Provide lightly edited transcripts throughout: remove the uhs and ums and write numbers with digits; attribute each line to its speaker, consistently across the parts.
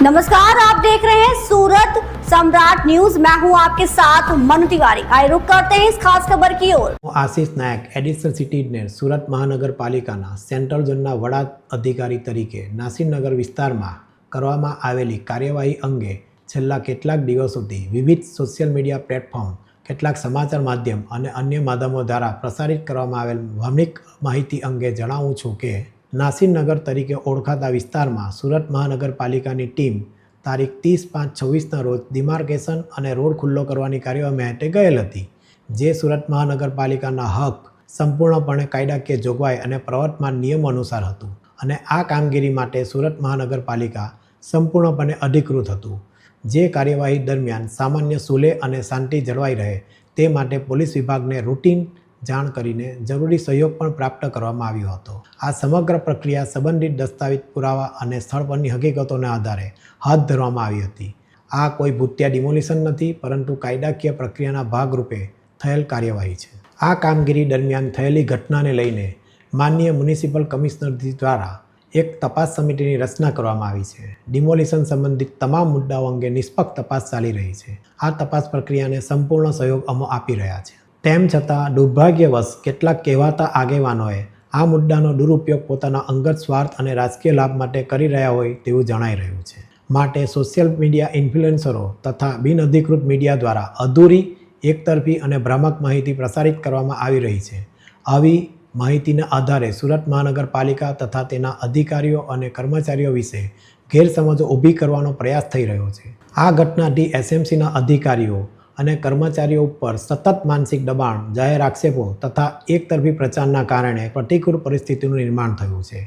Speaker 1: नमस्कार, आप देख रहे हैं सूरत सम्राट न्यूज। मैं हूं आपके साथ मनु तिवारी। आइए रुक करते हैं इस खास खबर की ओर।
Speaker 2: आशीष नायक एडिशनल सिटी इंजीनियर સુરત મહાનગરપાલિકાના સેન્ટ્રલ ઝોનના વડા અધિકારી તરીકે નાસીરનગર વિસ્તારમાં કરવામાં આવેલી કાર્યવાહી અંગે છેલ્લા કેટલાક દિવસોથી વિવિધ સોશિયલ મીડિયા પ્લેટફોર્મ, કેટલાક સમાચાર માધ્યમ અને અન્ય માધ્યમો દ્વારા પ્રસારિત કરવામાં આવેલ ભાવનિક માહિતી અંગે જણાવું છું કે નાસીરનગર તરીકે ઓળખાતા વિસ્તારમાં સુરત મહાનગરપાલિકાની ટીમ તારીખ 30/5/26ના રોજ ડિમાર્કેશન અને રોડ ખુલ્લો કરવાની કાર્યવાહી માટે ગયેલ હતી, જે સુરત મહાનગરપાલિકાના હક સંપૂર્ણપણે કાયદાકીય જોગવાઈ અને પ્રવર્તમાન નિયમો અનુસાર હતું અને આ કામગીરી માટે સુરત મહાનગરપાલિકા સંપૂર્ણપણે અધિકૃત હતું. જે કાર્યવાહી દરમિયાન સામાન્ય સુલેહ અને શાંતિ જળવાઈ રહે તે માટે પોલીસ વિભાગને રૂટીન જાણ કરીને જરૂરી સહયોગ પણ પ્રાપ્ત કરવામાં આવ્યો હતો. આ સમગ્ર પ્રક્રિયા સંબંધિત દસ્તાવેજ પુરાવા અને સ્થળ પરની હકીકતોના આધારે હાથ ધરવામાં આવી હતી. આ કોઈ ભૂતિયા ડિમોલિશન નથી, પરંતુ કાયદાકીય પ્રક્રિયાના ભાગરૂપે થયેલ કાર્યવાહી છે. આ કામગીરી દરમિયાન થયેલી ઘટનાને લઈને માનનીય મ્યુનિસિપલ કમિશનર દ્વારા એક તપાસ સમિતિની રચના કરવામાં આવી છે. ડિમોલિશન સંબંધિત તમામ મુદ્દાઓ અંગે નિષ્પક્ષ તપાસ ચાલી રહી છે. આ તપાસ પ્રક્રિયાને સંપૂર્ણ સહયોગ અમે આપી રહ્યા છે. તેમ છતાં દુર્ભાગ્યવશ કેટલાક કહેવાતા આગેવાનોએ આ મુદ્દાનો દુરુપયોગ પોતાના અંગત સ્વાર્થ અને રાજકીય લાભ માટે કરી રહ્યા હોય તેવું જણાઈ રહ્યું છે. માટે સોશિયલ મીડિયા ઇન્ફ્લુએન્સરો તથા બિનઅધિકૃત મીડિયા દ્વારા અધૂરી, એકતરફી અને ભ્રામક માહિતી પ્રસારિત કરવામાં આવી રહી છે. આવી માહિતીના આધારે સુરત મહાનગરપાલિકા તથા તેના અધિકારીઓ અને કર્મચારીઓ વિશે ગેરસમજો ઊભી કરવાનો પ્રયાસ થઈ રહ્યો છે. આ ઘટનાથી એસએમસીના અધિકારીઓ અને કર્મચારીઓ ઉપર સતત માનસિક દબાણ, જાહેર આક્ષેપો તથા એકતરફી પ્રચારના કારણે પ્રતિકૂળ પરિસ્થિતિનું નિર્માણ થયું છે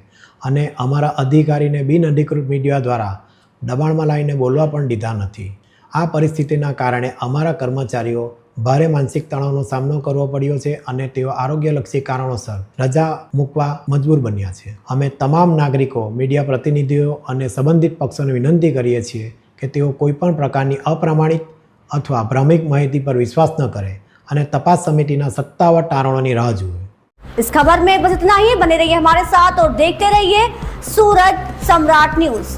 Speaker 2: અને અમારા અધિકારીને બિનઅધિકૃત મીડિયા દ્વારા દબાણમાં લાવીને બોલવા પણ દીધા નથી. આ પરિસ્થિતિના કારણે અમારા કર્મચારીઓ ભારે માનસિક તણાવનો સામનો કરવો પડ્યો છે અને તેઓ આરોગ્યલક્ષી કારણોસર રજા મૂકવા મજબૂર બન્યા છે. અમે તમામ નાગરિકો, મીડિયા પ્રતિનિધિઓ અને સંબંધિત પક્ષોને વિનંતી કરીએ છીએ કે તેઓ કોઈપણ પ્રકારની અપ્રામાણિક અથવા ભ્રામિક માહિતી પર વિश्वास न करें અને તપાસ સમિતિના સત્તાવાર તારણોની રાહ જુએ.
Speaker 1: इस खबर में बस इतना ही। बने रहिए हमारे साथ और देखते रहिए सूरत सम्राट न्यूज।